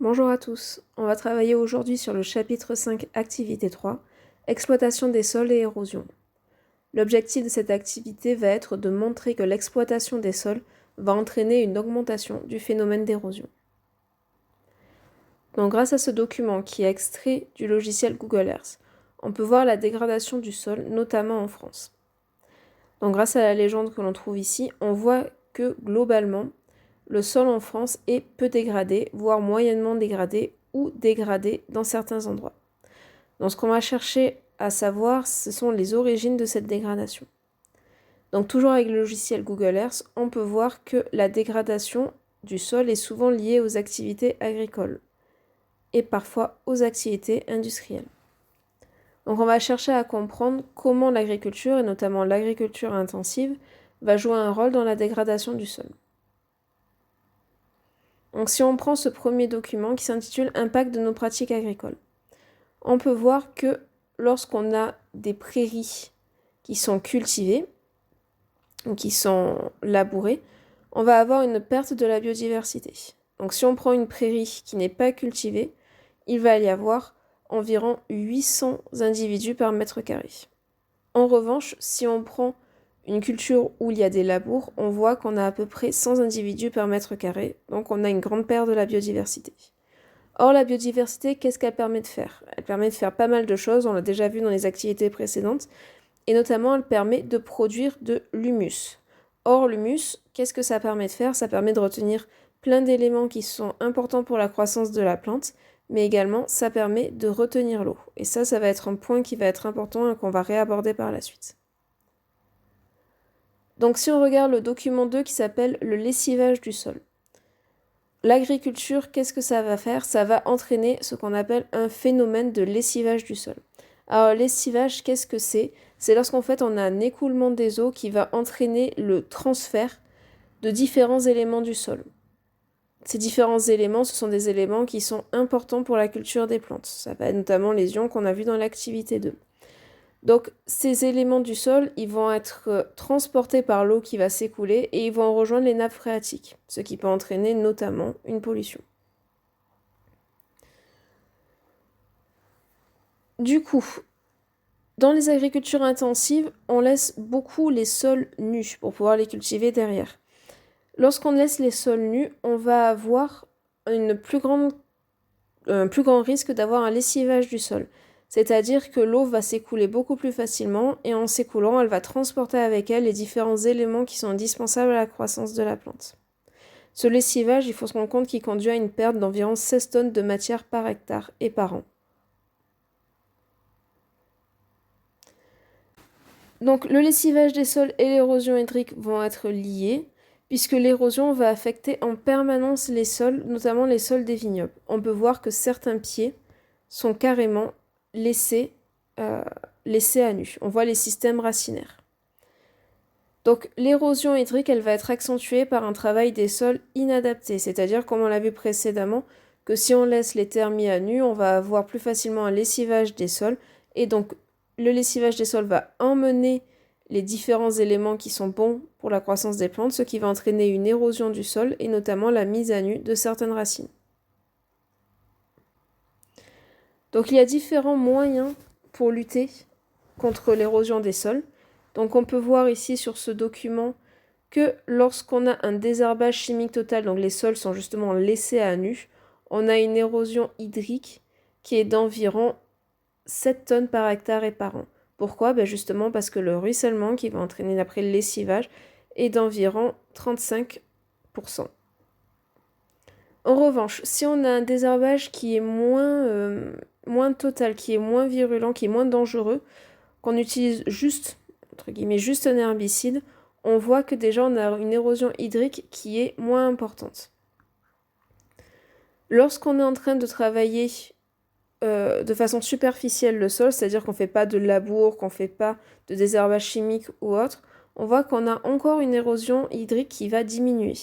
Bonjour à tous, on va travailler aujourd'hui sur le chapitre 5, activité 3, exploitation des sols et érosion. L'objectif de cette activité va être de montrer que l'exploitation des sols va entraîner une augmentation du phénomène d'érosion. Donc grâce à ce document qui est extrait du logiciel Google Earth, on peut voir la dégradation du sol, notamment en France. Donc grâce à la légende que l'on trouve ici, on voit que globalement, le sol en France est peu dégradé, voire moyennement dégradé ou dégradé dans certains endroits. Donc ce qu'on va chercher à savoir, ce sont les origines de cette dégradation. Donc toujours avec le logiciel Google Earth, on peut voir que la dégradation du sol est souvent liée aux activités agricoles et parfois aux activités industrielles. Donc on va chercher à comprendre comment l'agriculture, et notamment l'agriculture intensive, va jouer un rôle dans la dégradation du sol. Donc si on prend ce premier document qui s'intitule « Impact de nos pratiques agricoles », on peut voir que lorsqu'on a des prairies qui sont cultivées, ou qui sont labourées, on va avoir une perte de la biodiversité. Donc si on prend une prairie qui n'est pas cultivée, il va y avoir environ 800 individus par mètre carré. En revanche, si on prend une culture où il y a des labours, on voit qu'on a à peu près 100 individus par mètre carré, donc on a une grande perte de la biodiversité. Or, la biodiversité, qu'est-ce qu'elle permet de faire ? Elle permet de faire pas mal de choses, on l'a déjà vu dans les activités précédentes, et notamment elle permet de produire de l'humus. Or, l'humus, qu'est-ce que ça permet de faire ? Ça permet de retenir plein d'éléments qui sont importants pour la croissance de la plante, mais également ça permet de retenir l'eau. Et ça va être un point qui va être important et qu'on va réaborder par la suite. Donc si on regarde le document 2 qui s'appelle « Le lessivage du sol », l'agriculture, qu'est-ce que ça va faire ? Ça va entraîner ce qu'on appelle un phénomène de lessivage du sol. Alors, lessivage, qu'est-ce que c'est ? C'est lorsqu'en fait on a un écoulement des eaux qui va entraîner le transfert de différents éléments du sol. Ces différents éléments, ce sont des éléments qui sont importants pour la culture des plantes. Ça va être notamment les ions qu'on a vus dans l'activité 2. Donc, ces éléments du sol, ils vont être transportés par l'eau qui va s'écouler et ils vont rejoindre les nappes phréatiques, ce qui peut entraîner notamment une pollution. Du coup, dans les agricultures intensives, on laisse beaucoup les sols nus pour pouvoir les cultiver derrière. Lorsqu'on laisse les sols nus, on va avoir un plus grand risque d'avoir un lessivage du sol. C'est-à-dire que l'eau va s'écouler beaucoup plus facilement et en s'écoulant, elle va transporter avec elle les différents éléments qui sont indispensables à la croissance de la plante. Ce lessivage, il faut se rendre compte qu'il conduit à une perte d'environ 16 tonnes de matière par hectare et par an. Donc le lessivage des sols et l'érosion hydrique vont être liés, puisque l'érosion va affecter en permanence les sols, notamment les sols des vignobles. On peut voir que certains pieds sont carrément laissés à nu. On voit les systèmes racinaires. Donc l'érosion hydrique, elle va être accentuée par un travail des sols inadapté, c'est-à-dire, comme on l'a vu précédemment, que si on laisse les terres mis à nu, on va avoir plus facilement un lessivage des sols, et donc le lessivage des sols va emmener les différents éléments qui sont bons pour la croissance des plantes, ce qui va entraîner une érosion du sol et notamment la mise à nu de certaines racines. Donc il y a différents moyens pour lutter contre l'érosion des sols. Donc on peut voir ici sur ce document que lorsqu'on a un désherbage chimique total, donc les sols sont justement laissés à nu, on a une érosion hydrique qui est d'environ 7 tonnes par hectare et par an. Pourquoi ? Justement parce que le ruissellement qui va entraîner après le lessivage est d'environ 35%. En revanche, si on a un désherbage qui est moins total, qui est moins virulent, qui est moins dangereux, qu'on utilise juste, entre guillemets, juste un herbicide, on voit que déjà on a une érosion hydrique qui est moins importante. Lorsqu'on est en train de travailler de façon superficielle le sol, c'est-à-dire qu'on ne fait pas de labour, qu'on ne fait pas de désherbage chimique ou autre, on voit qu'on a encore une érosion hydrique qui va diminuer.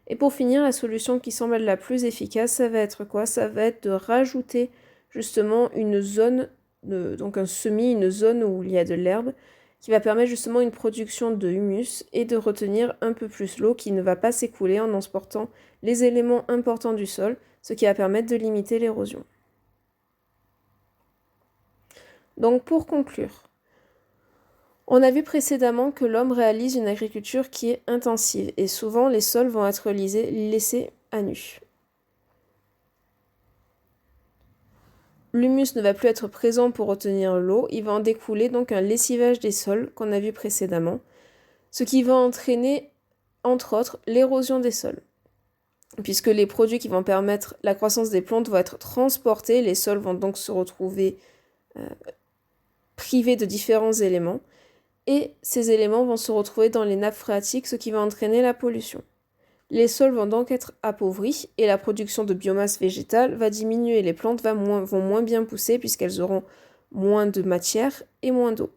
Et pour finir, la solution qui semble être la plus efficace, ça va être quoi ? Ça va être de rajouter justement une zone, donc un semis, une zone où il y a de l'herbe, qui va permettre justement une production de humus et de retenir un peu plus l'eau qui ne va pas s'écouler en transportant les éléments importants du sol, ce qui va permettre de limiter l'érosion. Donc pour conclure, on a vu précédemment que l'homme réalise une agriculture qui est intensive et souvent les sols vont être laissés à nu. L'humus ne va plus être présent pour retenir l'eau, il va en découler donc un lessivage des sols qu'on a vu précédemment, ce qui va entraîner entre autres l'érosion des sols. Puisque les produits qui vont permettre la croissance des plantes vont être transportés, les sols vont donc se retrouver privés de différents éléments. Et ces éléments vont se retrouver dans les nappes phréatiques, ce qui va entraîner la pollution. Les sols vont donc être appauvris et la production de biomasse végétale va diminuer. Les plantes vont moins bien pousser puisqu'elles auront moins de matière et moins d'eau.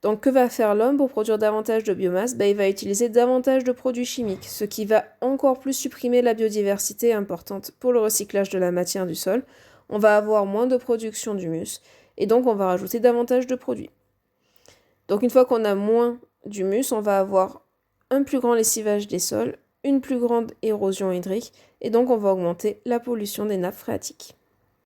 Donc que va faire l'homme pour produire davantage de biomasse ? Il va utiliser davantage de produits chimiques, ce qui va encore plus supprimer la biodiversité importante pour le recyclage de la matière du sol. On va avoir moins de production d'humus et donc on va rajouter davantage de produits. Donc une fois qu'on a moins d'humus, on va avoir un plus grand lessivage des sols, une plus grande érosion hydrique, et donc on va augmenter la pollution des nappes phréatiques.